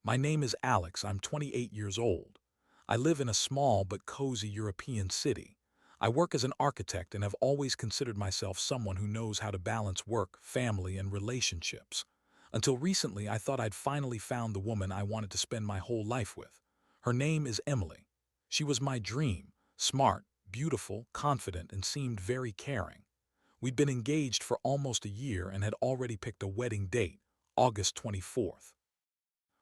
My name is Alex. I'm 28 years old. I live in a small but cozy European city. I work as an architect and have always considered myself someone who knows how to balance work, family, and relationships. Until recently, I thought I'd finally found the woman I wanted to spend my whole life with. Her name is Emily. She was my dream, smart, beautiful, confident, and seemed very caring. We'd been engaged for almost a year and had already picked a wedding date, August 24th.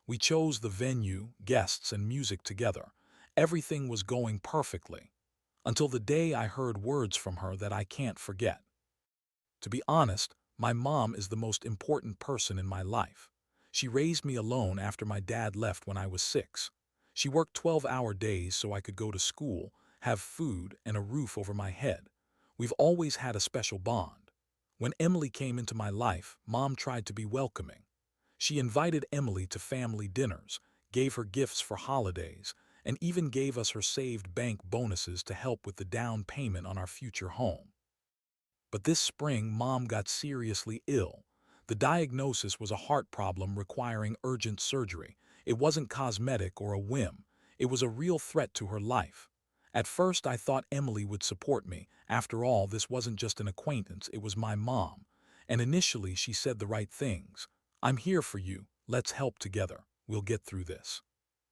We chose the venue, guests, and music together. Everything was going perfectly, until the day I heard words from her that I can't forget. To be honest, my mom is the most important person in my life. She raised me alone after my dad left when I was 6. She worked 12-hour days so I could go to school, have food, and a roof over my head. We've always had a special bond. When Emily came into my life, Mom tried to be welcoming. She invited Emily to family dinners, gave her gifts for holidays, and even gave us her saved bank bonuses to help with the down payment on our future home. But this spring, Mom got seriously ill. The diagnosis was a heart problem requiring urgent surgery. It wasn't cosmetic or a whim. It was a real threat to her life. At first, I thought Emily would support me. After all, this wasn't just an acquaintance, it was my mom. And initially, she said the right things. "I'm here for you. Let's help together. We'll get through this."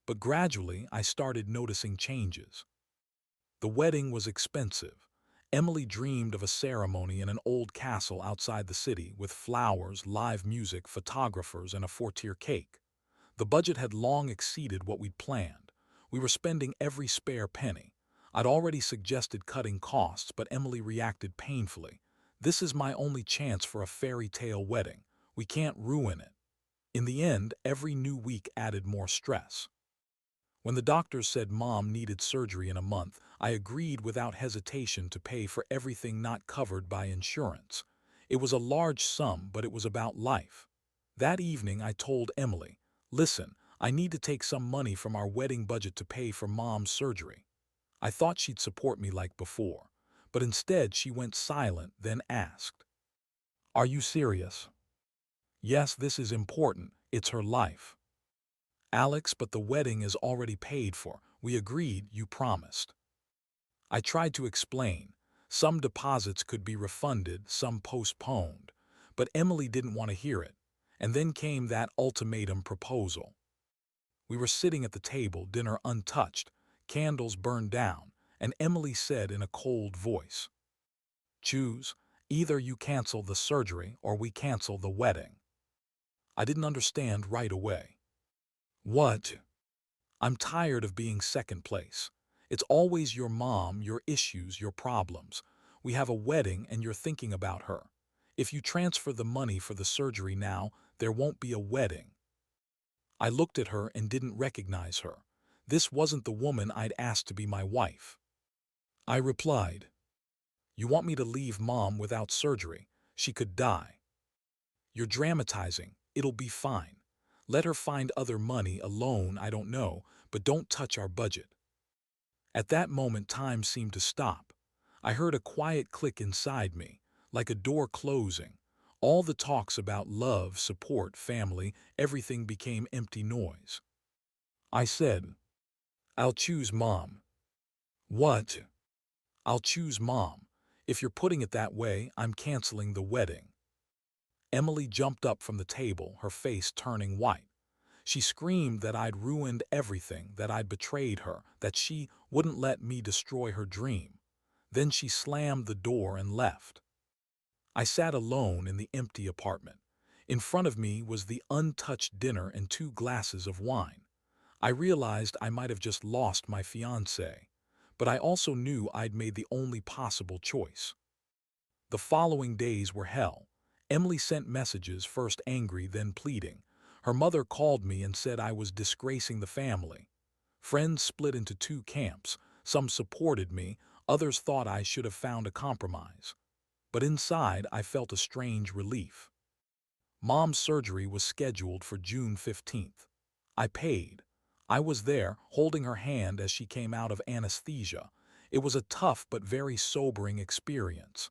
But gradually, I started noticing changes. The wedding was expensive. Emily dreamed of a ceremony in an old castle outside the city with flowers, live music, photographers, and a 4-tier cake. The budget had long exceeded what we'd planned. We were spending every spare penny. I'd already suggested cutting costs, but Emily reacted painfully. "This is my only chance for a fairy tale wedding. We can't ruin it." In the end, every new week added more stress. When the doctors said Mom needed surgery in a month, I agreed without hesitation to pay for everything not covered by insurance. It was a large sum, but it was about life. That evening, I told Emily, "Listen, I need to take some money from our wedding budget to pay for Mom's surgery." I thought she'd support me like before, but instead she went silent, then asked, "Are you serious?" "Yes, this is important. It's her life." "Alex, but the wedding is already paid for. We agreed, you promised." I tried to explain. Some deposits could be refunded, some postponed. But Emily didn't want to hear it. And then came that ultimatum proposal. We were sitting at the table, dinner untouched, candles burned down, and Emily said in a cold voice, "Choose. Either you cancel the surgery or we cancel the wedding." I didn't understand right away. "What?" "I'm tired of being second place. It's always your mom, your issues, your problems. We have a wedding and you're thinking about her. If you transfer the money for the surgery now, there won't be a wedding." I looked at her and didn't recognize her. This wasn't the woman I'd asked to be my wife. I replied, "You want me to leave Mom without surgery? She could die." "You're dramatizing. It'll be fine. Let her find other money, a loan, I don't know, but don't touch our budget." At that moment, time seemed to stop. I heard a quiet click inside me, like a door closing. All the talks about love, support, family, everything became empty noise. I said, "I'll choose Mom." "What?" "I'll choose Mom. If you're putting it that way, I'm canceling the wedding." Emily jumped up from the table, her face turning white. She screamed that I'd ruined everything, that I'd betrayed her, that she wouldn't let me destroy her dream. Then she slammed the door and left. I sat alone in the empty apartment. In front of me was the untouched dinner and 2 glasses of wine. I realized I might have just lost my fiancée, but I also knew I'd made the only possible choice. The following days were hell. Emily sent messages, first angry, then pleading. Her mother called me and said I was disgracing the family. Friends split into 2 camps. Some supported me, others thought I should have found a compromise. But inside, I felt a strange relief. Mom's surgery was scheduled for June 15th. I paid. I was there, holding her hand as she came out of anesthesia. It was a tough but very sobering experience.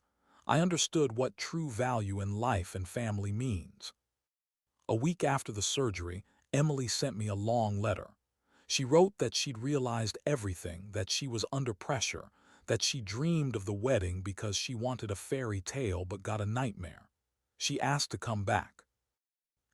I understood what true value in life and family means. A week after the surgery, Emily sent me a long letter. She wrote that she'd realized everything, that she was under pressure, that she dreamed of the wedding because she wanted a fairy tale but got a nightmare. She asked to come back.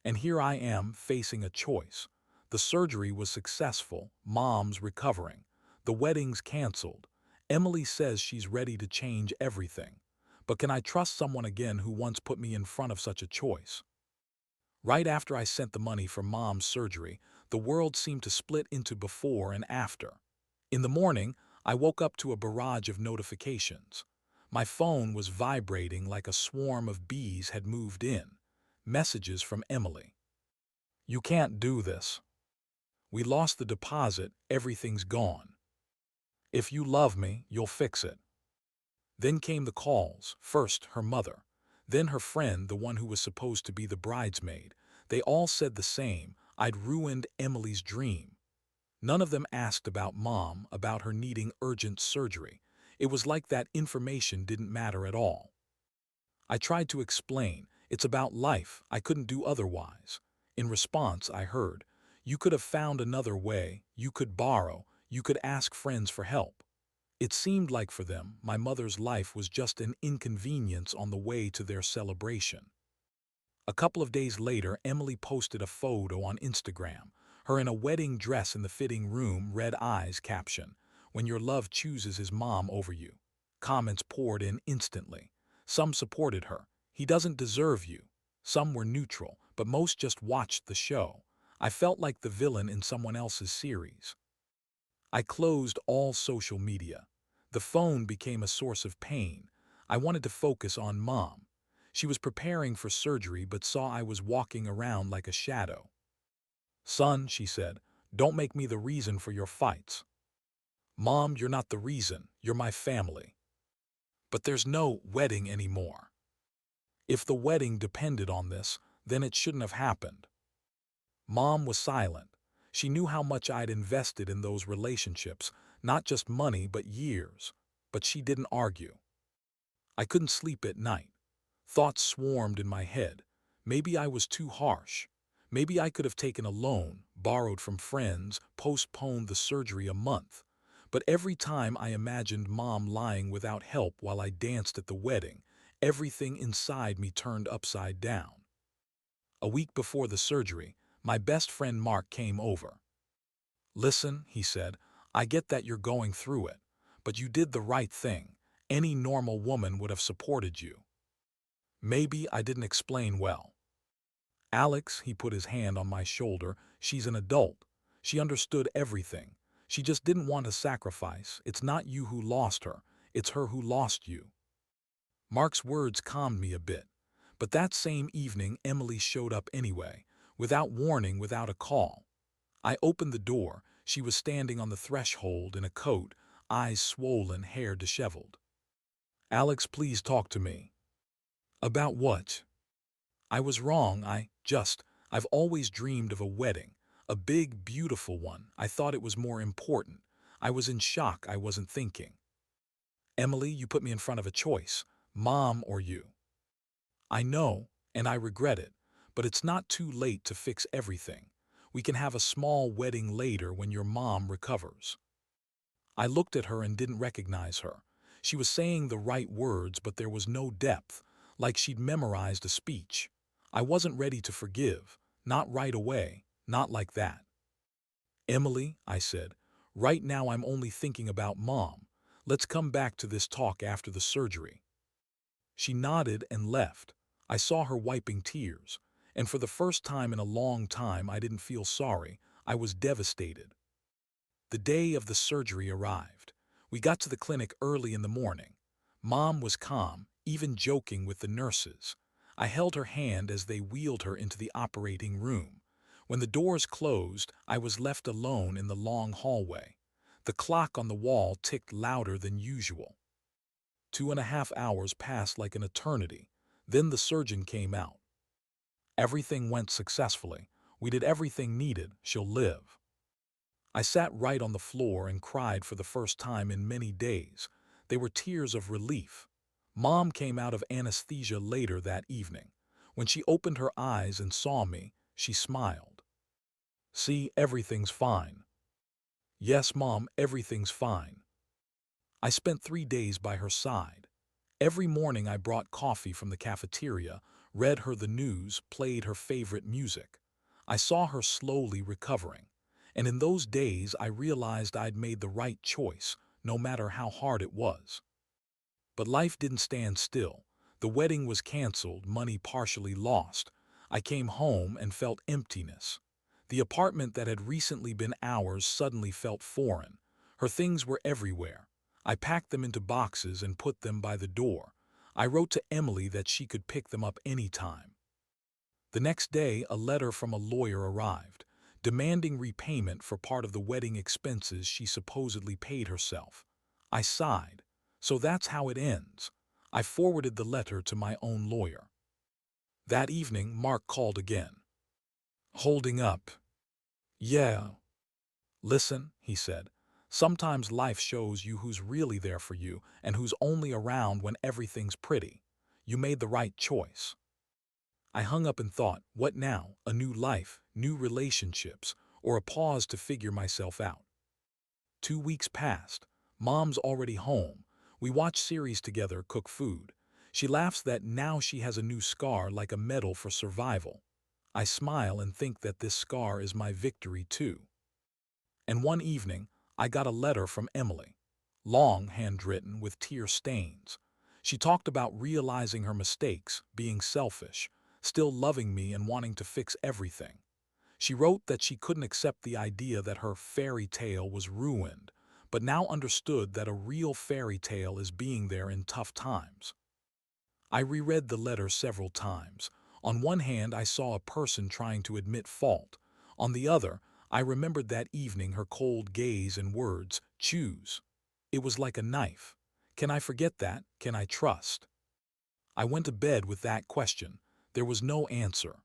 And here I am facing a choice. The surgery was successful, mom's recovering. The wedding's canceled. Emily says she's ready to change everything. But can I trust someone again who once put me in front of such a choice? Right after I sent the money for mom's surgery, the world seemed to split into before and after. In the morning, I woke up to a barrage of notifications. My phone was vibrating like a swarm of bees had moved in. Messages from Emily. "You can't do this. We lost the deposit, everything's gone. If you love me, you'll fix it." Then came the calls, first her mother, then her friend, the one who was supposed to be the bridesmaid. They all said the same: I'd ruined Emily's dream. None of them asked about mom, about her needing urgent surgery. It was like that information didn't matter at all. I tried to explain, it's about life, I couldn't do otherwise. In response, I heard, you could have found another way, you could borrow, you could ask friends for help. It seemed like for them, my mother's life was just an inconvenience on the way to their celebration. A couple of days later, Emily posted a photo on Instagram, her in a wedding dress in the fitting room, red eyes caption, "When your love chooses his mom over you." Comments poured in instantly. Some supported her. "He doesn't deserve you." Some were neutral, but most just watched the show. I felt like the villain in someone else's series. I closed all social media. The phone became a source of pain. I wanted to focus on mom. She was preparing for surgery but saw I was walking around like a shadow. "Son," she said, "don't make me the reason for your fights." "Mom, you're not the reason, you're my family." But there's no wedding anymore. If the wedding depended on this, then it shouldn't have happened. Mom was silent. She knew how much I'd invested in those relationships, not just money but years. But she didn't argue. I couldn't sleep at night. Thoughts swarmed in my head. Maybe I was too harsh. Maybe I could have taken a loan, borrowed from friends, postponed the surgery a month. But every time I imagined mom lying without help while I danced at the wedding, everything inside me turned upside down. A week before the surgery, my best friend Mark came over. "Listen," he said, "I get that you're going through it, but you did the right thing. Any normal woman would have supported you." Maybe I didn't explain well. "Alex," he put his hand on my shoulder, "she's an adult. She understood everything. She just didn't want to sacrifice. It's not you who lost her, it's her who lost you." Mark's words calmed me a bit. But that same evening, Emily showed up anyway, without warning, without a call. I opened the door. She was standing on the threshold in a coat, eyes swollen, hair disheveled. "Alex, please talk to me." "About what?" "I was wrong. I've always dreamed of a wedding. A big, beautiful one. I thought it was more important. I was in shock. I wasn't thinking." "Emily, you put me in front of a choice. Mom or you." "I know, and I regret it. But it's not too late to fix everything. We can have a small wedding later when your mom recovers." I looked at her and didn't recognize her. She was saying the right words, but there was no depth, like she'd memorized a speech. I wasn't ready to forgive. Not right away. Not like that. "Emily," I said, "right now I'm only thinking about mom. Let's come back to this talk after the surgery." She nodded and left. I saw her wiping tears. And for the first time in a long time, I didn't feel sorry. I was devastated. The day of the surgery arrived. We got to the clinic early in the morning. Mom was calm, even joking with the nurses. I held her hand as they wheeled her into the operating room. When the doors closed, I was left alone in the long hallway. The clock on the wall ticked louder than usual. 2.5 hours passed like an eternity. Then the surgeon came out. "Everything went successfully. We did everything needed. She'll live." I sat right on the floor and cried for the first time in many days. They were tears of relief. Mom came out of anesthesia later that evening. When she opened her eyes and saw me, she smiled. See, everything's fine. Yes, Mom, everything's fine. I spent 3 days by her side. Every morning I brought coffee from the cafeteria, read her the news, played her favorite music. I saw her slowly recovering. And in those days I realized I'd made the right choice, no matter how hard it was. But life didn't stand still. The wedding was canceled, money partially lost. I came home and felt emptiness. The apartment that had recently been ours suddenly felt foreign. Her things were everywhere. I packed them into boxes and put them by the door. I wrote to Emily that she could pick them up any time. The next day, a letter from a lawyer arrived, demanding repayment for part of the wedding expenses she supposedly paid herself. I sighed. So that's how it ends. I forwarded the letter to my own lawyer. That evening, Mark called again. Holding up. Yeah. Listen, he said. Sometimes life shows you who's really there for you and who's only around when everything's pretty. You made the right choice. I hung up and thought, what now? A new life, new relationships, or a pause to figure myself out? 2 weeks passed. Mom's already home. We watch series together, cook food. She laughs that now she has a new scar like a medal for survival. I smile and think that this scar is my victory too. And one evening, I got a letter from Emily. Long, handwritten, with tear stains. She talked about realizing her mistakes, being selfish, still loving me and wanting to fix everything. She wrote that she couldn't accept the idea that her fairy tale was ruined, but now understood that a real fairy tale is being there in tough times. I reread the letter several times. On one hand, I saw a person trying to admit fault. On the other, I remembered that evening her cold gaze and words, choose. It was like a knife. Can I forget that? Can I trust? I went to bed with that question. There was no answer.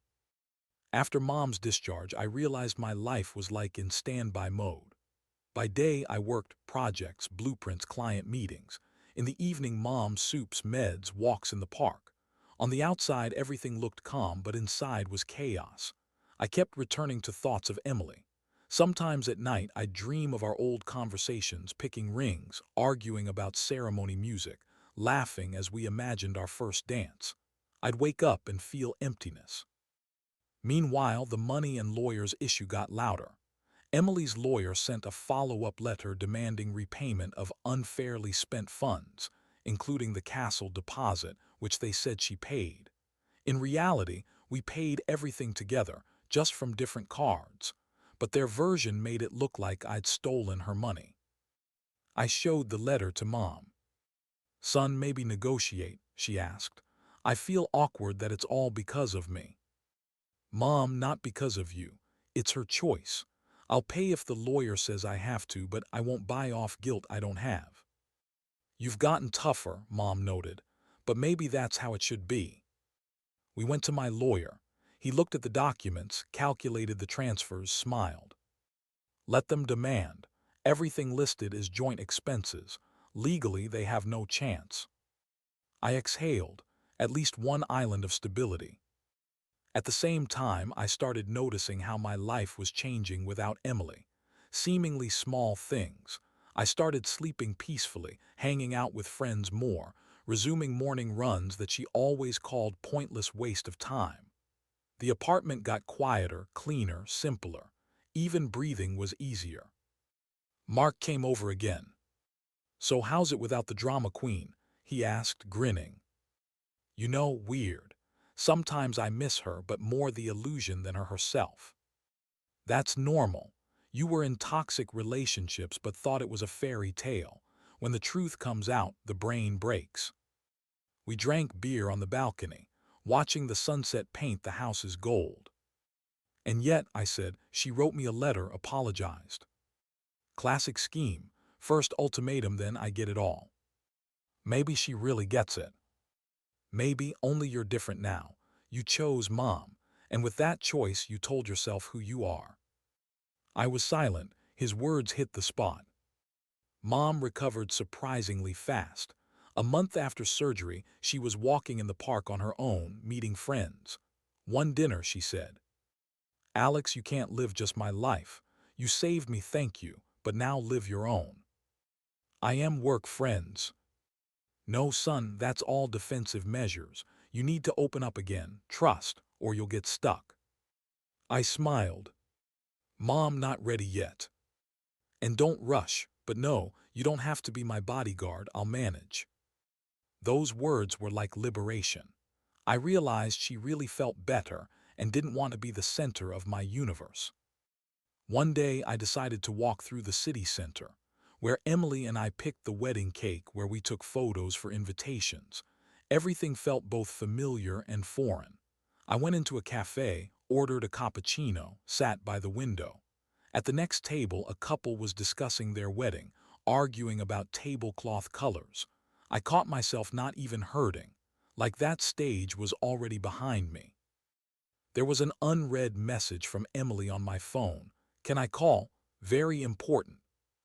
After Mom's discharge, I realized my life was like in standby mode. By day, I worked projects, blueprints, client meetings. In the evening, Mom soups, meds, walks in the park. On the outside, everything looked calm, but inside was chaos. I kept returning to thoughts of Emily. Sometimes at night, I'd dream of our old conversations, picking rings, arguing about ceremony music, laughing as we imagined our first dance. I'd wake up and feel emptiness. Meanwhile, the money and lawyers issue got louder. Emily's lawyer sent a follow-up letter demanding repayment of unfairly spent funds, including the castle deposit, which they said she paid. In reality, we paid everything together, just from different cards, but their version made it look like I'd stolen her money. I showed the letter to Mom. Son, maybe negotiate, she asked. I feel awkward that it's all because of me. Mom, not because of you. It's her choice. I'll pay if the lawyer says I have to, but I won't buy off guilt I don't have. You've gotten tougher, Mom noted, but maybe that's how it should be. We went to my lawyer. He looked at the documents, calculated the transfers, smiled. Let them demand. Everything listed is joint expenses. Legally, they have no chance. I exhaled, at least one island of stability. At the same time, I started noticing how my life was changing without Emily. Seemingly small things. I started sleeping peacefully, hanging out with friends more, resuming morning runs that she always called pointless waste of time. The apartment got quieter, cleaner, simpler. Even breathing was easier. Mark came over again. So how's it without the drama queen? He asked, grinning. You know, weird. Sometimes I miss her, but more the illusion than her herself. That's normal. You were in toxic relationships but thought it was a fairy tale. When the truth comes out, the brain breaks. We drank beer on the balcony, watching the sunset paint the house's gold. And yet, I said, she wrote me a letter, apologized. Classic scheme. First ultimatum, then I get it all. Maybe she really gets it. Maybe, only you're different now. You chose Mom, and with that choice you told yourself who you are. I was silent. His words hit the spot. Mom recovered surprisingly fast. A month after surgery, she was walking in the park on her own, meeting friends. One dinner, she said. Alex, you can't live just my life. You saved me, thank you, but now live your own. I am work friends. No, son, that's all defensive measures. You need to open up again, trust, or you'll get stuck. I smiled. Mom, not ready yet. And don't rush, but no, you don't have to be my bodyguard, I'll manage. Those words were like liberation. I realized she really felt better and didn't want to be the center of my universe. One day I decided to walk through the city center, where Emily and I picked the wedding cake, where we took photos for invitations. Everything felt both familiar and foreign. I went into a cafe, ordered a cappuccino, sat by the window. At the next table, a couple was discussing their wedding, arguing about tablecloth colors. I caught myself not even hurting, like that stage was already behind me. There was an unread message from Emily on my phone. Can I call? Very important.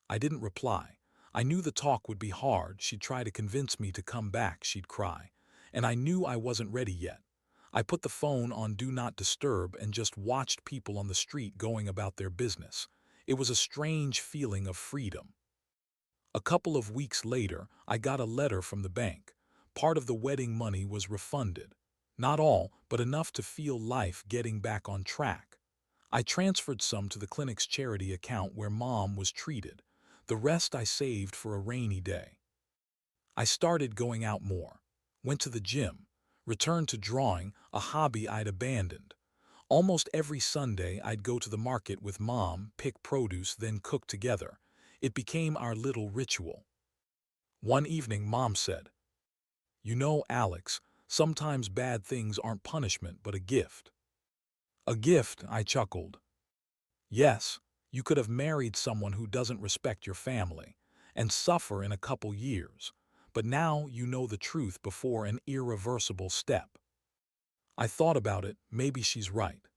I didn't reply. I knew the talk would be hard. She'd try to convince me to come back, she'd cry. And I knew I wasn't ready yet. I put the phone on Do Not Disturb and just watched people on the street going about their business. It was a strange feeling of freedom. A couple of weeks later, I got a letter from the bank. Part of the wedding money was refunded. Not all, but enough to feel life getting back on track. I transferred some to the clinic's charity account where Mom was treated. The rest I saved for a rainy day. I started going out more. Went to the gym. Returned to drawing, a hobby I'd abandoned. Almost every Sunday I'd go to the market with Mom, pick produce, then cook together. It became our little ritual. One evening Mom said, "You know, Alex, sometimes bad things aren't punishment but a gift." A gift, I chuckled. Yes, you could have married someone who doesn't respect your family and suffer in a couple years, but now you know the truth before an irreversible step. I thought about it, maybe she's right.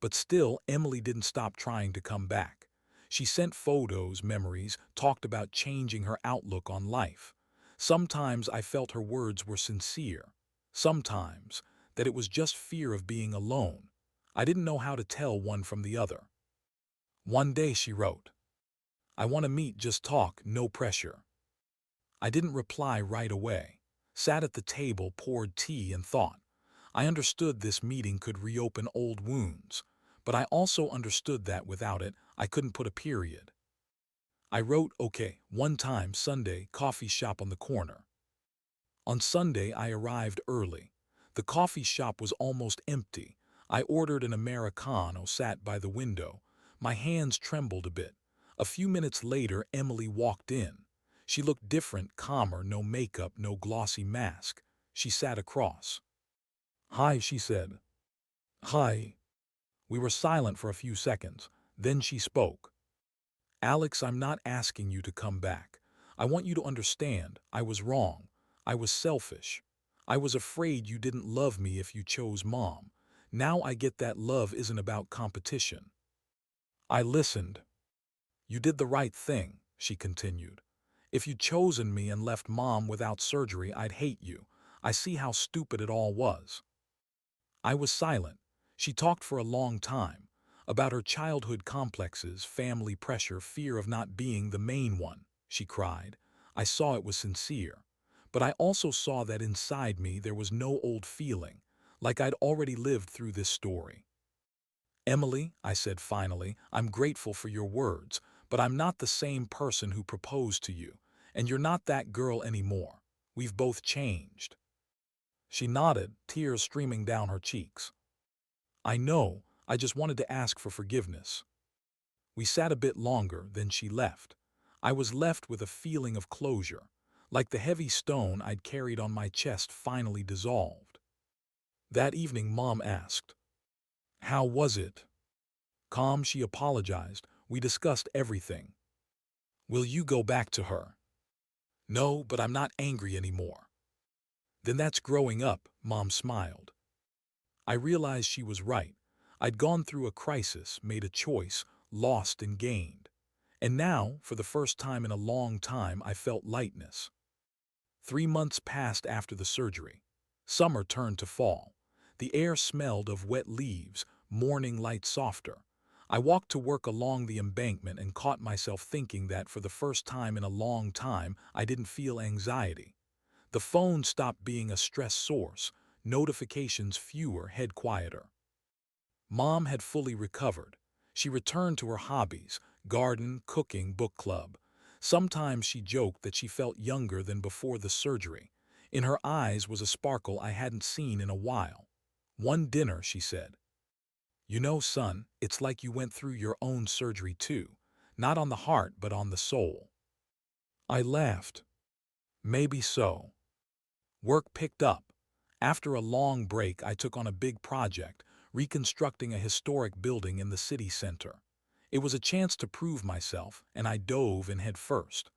But still, Emily didn't stop trying to come back. She sent photos, memories, talked about changing her outlook on life. Sometimes I felt her words were sincere. Sometimes that it was just fear of being alone. I didn't know how to tell one from the other. One day she wrote, "I want to meet, just talk, no pressure." I didn't reply right away. Sat at the table, poured tea, and thought. I understood this meeting could reopen old wounds, but I also understood that without it, I couldn't put a period. I wrote, "Okay, one time, Sunday, coffee shop on the corner." On Sunday, I arrived early. The coffee shop was almost empty. I ordered an Americano, sat by the window. My hands trembled a bit. A few minutes later, Emily walked in. She looked different, calmer, no makeup, no glossy mask. She sat across. "Hi," she said. "Hi." We were silent for a few seconds. Then she spoke. "Alex, I'm not asking you to come back. I want you to understand, I was wrong. I was selfish. I was afraid you didn't love me if you chose Mom. Now I get that love isn't about competition." I listened. "You did the right thing," she continued. "If you'd chosen me and left Mom without surgery, I'd hate you. I see how stupid it all was." I was silent. She talked for a long time, about her childhood complexes, family pressure, fear of not being the main one. She cried. I saw it was sincere. But I also saw that inside me there was no old feeling, like I'd already lived through this story. "Emily," I said finally, "I'm grateful for your words, but I'm not the same person who proposed to you, and you're not that girl anymore. We've both changed." She nodded, tears streaming down her cheeks. "I know, I just wanted to ask for forgiveness." We sat a bit longer, then she left. I was left with a feeling of closure, like the heavy stone I'd carried on my chest finally dissolved. That evening Mom asked, "How was it?" Calm, she apologized. "We discussed everything." "Will you go back to her?" "No, but I'm not angry anymore." "Then that's growing up," Mom smiled. I realized she was right. I'd gone through a crisis, made a choice, lost and gained. And now, for the first time in a long time, I felt lightness. 3 months passed after the surgery. Summer turned to fall. The air smelled of wet leaves, morning light softer. I walked to work along the embankment and caught myself thinking that for the first time in a long time, I didn't feel anxiety. The phone stopped being a stress source, notifications fewer, head quieter. Mom had fully recovered. She returned to her hobbies, garden, cooking, book club. Sometimes she joked that she felt younger than before the surgery. In her eyes was a sparkle I hadn't seen in a while. One dinner, she said, "You know, son, it's like you went through your own surgery too. Not on the heart, but on the soul." I laughed. Maybe so. Work picked up. After a long break, I took on a big project, reconstructing a historic building in the city center. It was a chance to prove myself, and I dove in head first.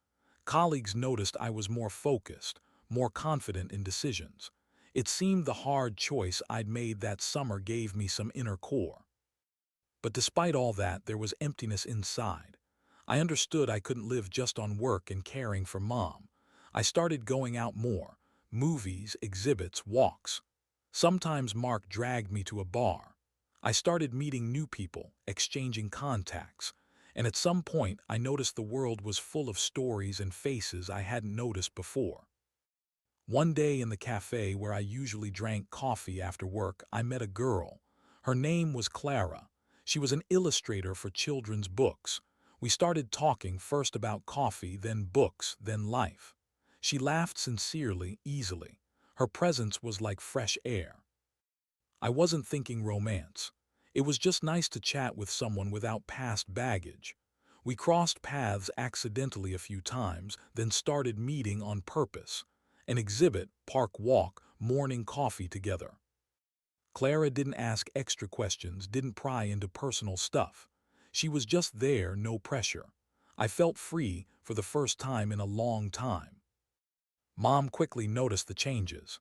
Colleagues noticed I was more focused, more confident in decisions. It seemed the hard choice I'd made that summer gave me some inner core. But despite all that, there was emptiness inside. I understood I couldn't live just on work and caring for Mom. I started going out more, movies, exhibits, walks. Sometimes Mark dragged me to a bar. I started meeting new people, exchanging contacts, and at some point I noticed the world was full of stories and faces I hadn't noticed before. One day in the cafe where I usually drank coffee after work, I met a girl. Her name was Clara. She was an illustrator for children's books. We started talking first about coffee, then books, then life. She laughed sincerely, easily. Her presence was like fresh air. I wasn't thinking romance. It was just nice to chat with someone without past baggage. We crossed paths accidentally a few times, then started meeting on purpose. An exhibit, park walk, morning coffee together. Clara didn't ask extra questions, didn't pry into personal stuff. She was just there, no pressure. I felt free for the first time in a long time. Mom quickly noticed the changes.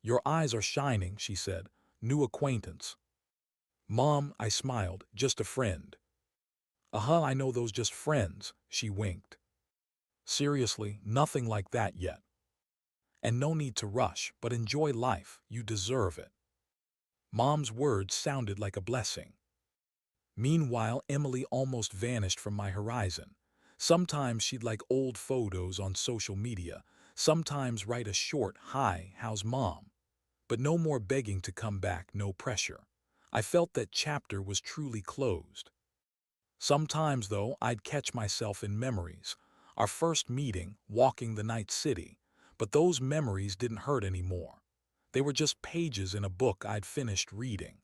"Your eyes are shining," she said. "New acquaintance." "Mom," I smiled, "just a friend." I know those just friends," she winked. "Seriously, nothing like that yet. And no need to rush, but enjoy life, you deserve it." Mom's words sounded like a blessing. Meanwhile, Emily almost vanished from my horizon. Sometimes she'd like old photos on social media, sometimes write a short, "Hi, how's Mom?" But no more begging to come back, no pressure. I felt that chapter was truly closed. Sometimes, though, I'd catch myself in memories. Our first meeting, walking the night city. But those memories didn't hurt anymore. They were just pages in a book I'd finished reading.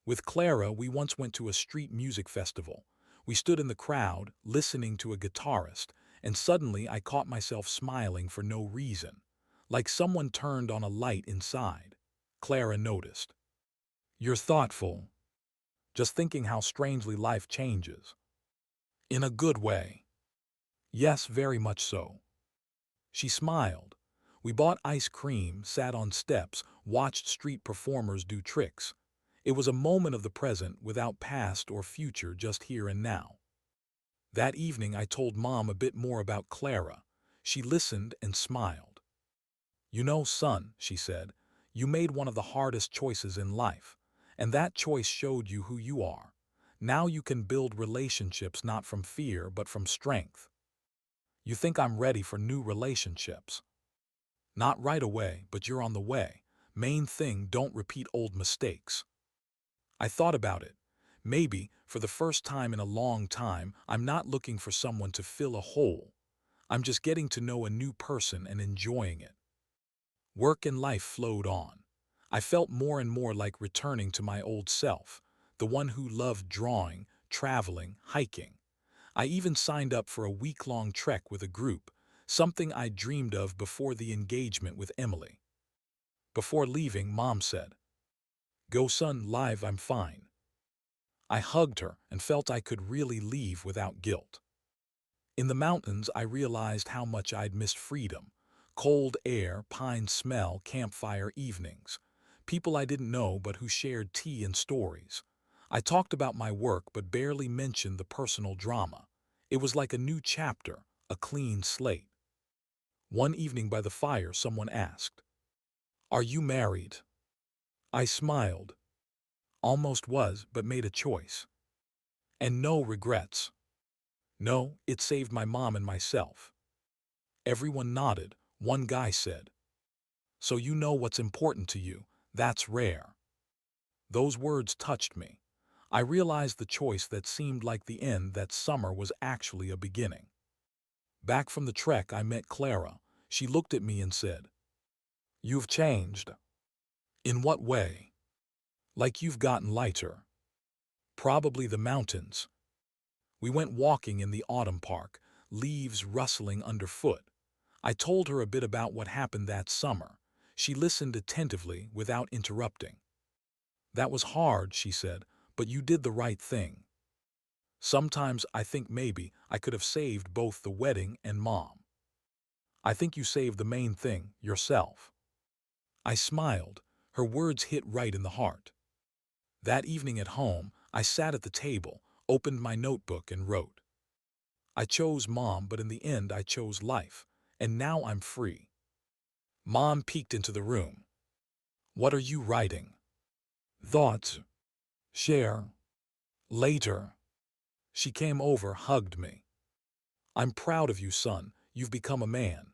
With Clara, we once went to a street music festival. We stood in the crowd, listening to a guitarist, and suddenly I caught myself smiling for no reason, like someone turned on a light inside. Clara noticed. "You're thoughtful. Just thinking how strangely life changes." "In a good way." "Yes, very much so." She smiled. We bought ice cream, sat on steps, watched street performers do tricks. It was a moment of the present without past or future, just here and now. That evening I told Mom a bit more about Clara. She listened and smiled. "You know, son," she said, "you made one of the hardest choices in life, and that choice showed you who you are. Now you can build relationships not from fear but from strength." "You think I'm ready for new relationships?" "Not right away, but you're on the way. Main thing, don't repeat old mistakes." I thought about it. Maybe, for the first time in a long time, I'm not looking for someone to fill a hole. I'm just getting to know a new person and enjoying it. Work and life flowed on. I felt more and more like returning to my old self, the one who loved drawing, traveling, hiking. I even signed up for a week-long trek with a group, something I dreamed of before the engagement with Emily. Before leaving, Mom said, "Go son, live, I'm fine." I hugged her and felt I could really leave without guilt. In the mountains, I realized how much I'd missed freedom. Cold air, pine smell, campfire evenings. People I didn't know but who shared tea and stories. I talked about my work but barely mentioned the personal drama. It was like a new chapter, a clean slate. One evening by the fire, someone asked, "Are you married?" I smiled. Almost was, but made a choice. And no regrets. No, it saved my mom and myself. Everyone nodded. One guy said, "So you know what's important to you. That's rare." Those words touched me. I realized the choice that seemed like the end that summer was actually a beginning. Back from the trek, I met Clara. She looked at me and said, "You've changed." "In what way?" "Like you've gotten lighter." "Probably the mountains." We went walking in the autumn park, leaves rustling underfoot. I told her a bit about what happened that summer. She listened attentively without interrupting. "That was hard," she said, "but you did the right thing." "Sometimes I think maybe I could have saved both the wedding and Mom." "I think you saved the main thing, yourself." I smiled. Her words hit right in the heart. That evening at home, I sat at the table, opened my notebook and wrote. "I chose Mom, but in the end I chose life, and now I'm free." Mom peeked into the room. "What are you writing?" "Thoughts. Share. Later." She came over, hugged me. "I'm proud of you, son. You've become a man."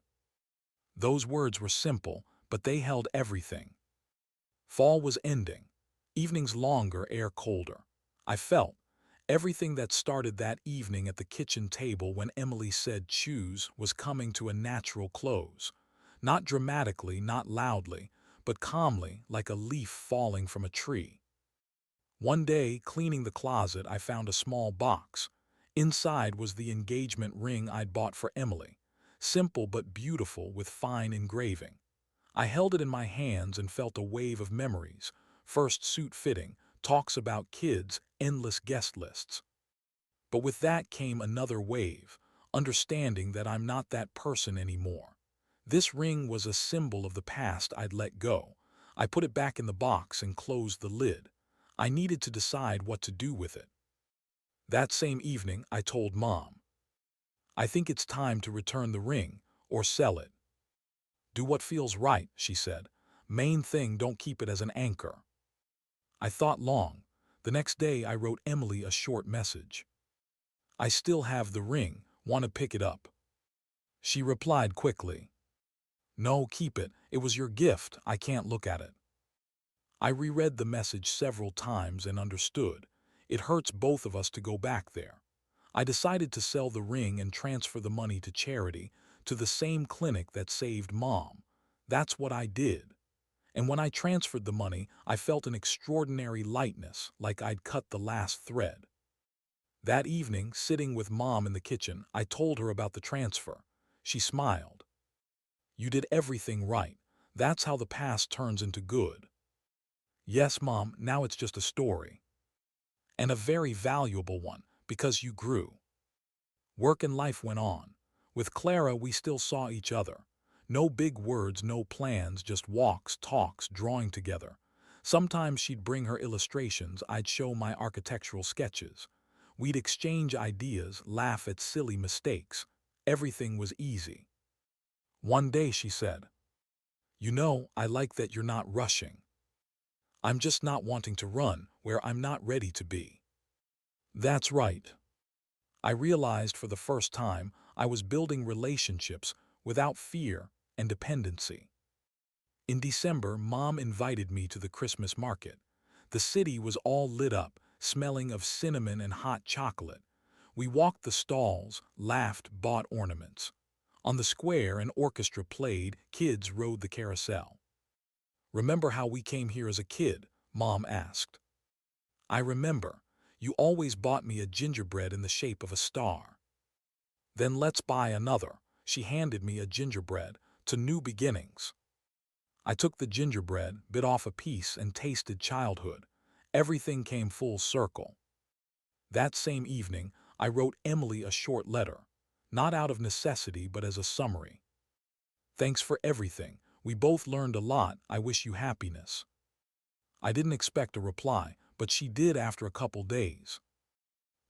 Those words were simple, but they held everything. Fall was ending. Evenings longer, air colder. I felt everything that started that evening at the kitchen table when Emily said choose was coming to a natural close. Not dramatically, not loudly, but calmly, like a leaf falling from a tree. One day, cleaning the closet, I found a small box. Inside was the engagement ring I'd bought for Emily. Simple but beautiful with fine engraving. I held it in my hands and felt a wave of memories. First suit fitting, talks about kids, endless guest lists. But with that came another wave, understanding that I'm not that person anymore. This ring was a symbol of the past I'd let go. I put it back in the box and closed the lid. I needed to decide what to do with it. That same evening, I told Mom, "I think it's time to return the ring or sell it." "Do what feels right," she said. "Main thing, don't keep it as an anchor." I thought long. The next day I wrote Emily a short message. "I still have the ring. Want to pick it up?" She replied quickly, "No, keep it. It was your gift. I can't look at it." I reread the message several times and understood. It hurts both of us to go back there. I decided to sell the ring and transfer the money to charity, to the same clinic that saved Mom. That's what I did. And when I transferred the money, I felt an extraordinary lightness, like I'd cut the last thread. That evening, sitting with Mom in the kitchen, I told her about the transfer. She smiled. "You did everything right. That's how the past turns into good." "Yes, Mom, now it's just a story." "And a very valuable one, because you grew." Work and life went on. With Clara, we still saw each other. No big words, no plans, just walks, talks, drawing together. Sometimes she'd bring her illustrations, I'd show my architectural sketches. We'd exchange ideas, laugh at silly mistakes. Everything was easy. One day she said, "You know, I like that you're not rushing. I'm just not wanting to run where I'm not ready to be." That's right. I realized for the first time I was building relationships without fear and dependency. In December, Mom invited me to the Christmas market. The city was all lit up, smelling of cinnamon and hot chocolate. We walked the stalls, laughed, bought ornaments. On the square, an orchestra played, kids rode the carousel. "Remember how we came here as a kid?" Mom asked. "I remember. You always bought me a gingerbread in the shape of a star." "Then let's buy another." She handed me a gingerbread, "to new beginnings." I took the gingerbread, bit off a piece, and tasted childhood. Everything came full circle. That same evening, I wrote Emily a short letter, not out of necessity but as a summary. "Thanks for everything. We both learned a lot. I wish you happiness." I didn't expect a reply, but she did after a couple days.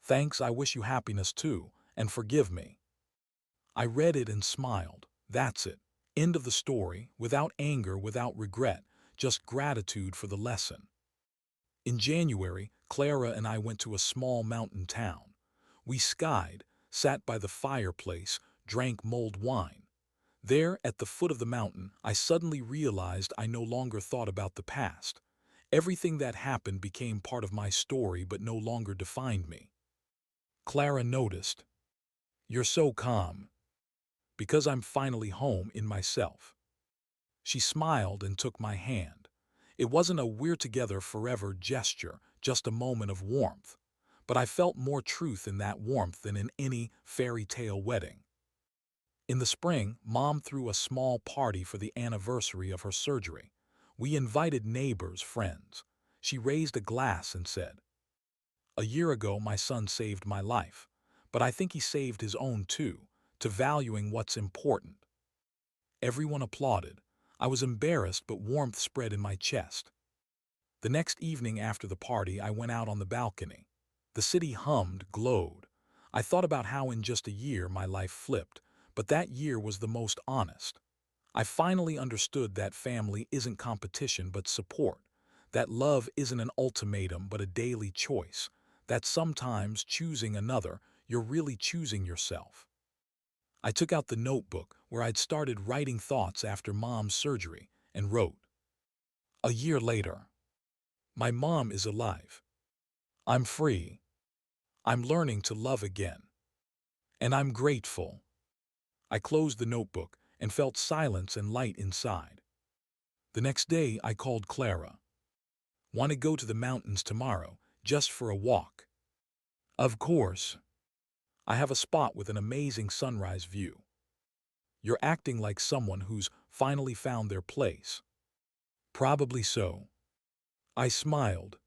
"Thanks, I wish you happiness too, and forgive me." I read it and smiled. That's it. End of the story, without anger, without regret, just gratitude for the lesson. In January, Clara and I went to a small mountain town. We skied, sat by the fireplace, drank mulled wine. There, at the foot of the mountain, I suddenly realized I no longer thought about the past. Everything that happened became part of my story but no longer defined me. Clara noticed. "You're so calm." "Because I'm finally home in myself." She smiled and took my hand. It wasn't a "we're together forever" gesture, just a moment of warmth. But I felt more truth in that warmth than in any fairy tale wedding. In the spring, Mom threw a small party for the anniversary of her surgery. We invited neighbors, friends. She raised a glass and said, "A year ago my son saved my life, but I think he saved his own too, to valuing what's important." Everyone applauded. I was embarrassed, but warmth spread in my chest. The next evening after the party, I went out on the balcony. The city hummed, glowed. I thought about how in just a year my life flipped, but that year was the most honest. I finally understood that family isn't competition but support, that love isn't an ultimatum but a daily choice, that sometimes choosing another, you're really choosing yourself. I took out the notebook where I'd started writing thoughts after Mom's surgery and wrote, "A year later. My mom is alive. I'm free. I'm learning to love again. And I'm grateful." I closed the notebook and felt silence and light inside. The next day, I called Clara. "Want to go to the mountains tomorrow, just for a walk?" "Of course. I have a spot with an amazing sunrise view." "You're acting like someone who's finally found their place." "Probably so." I smiled.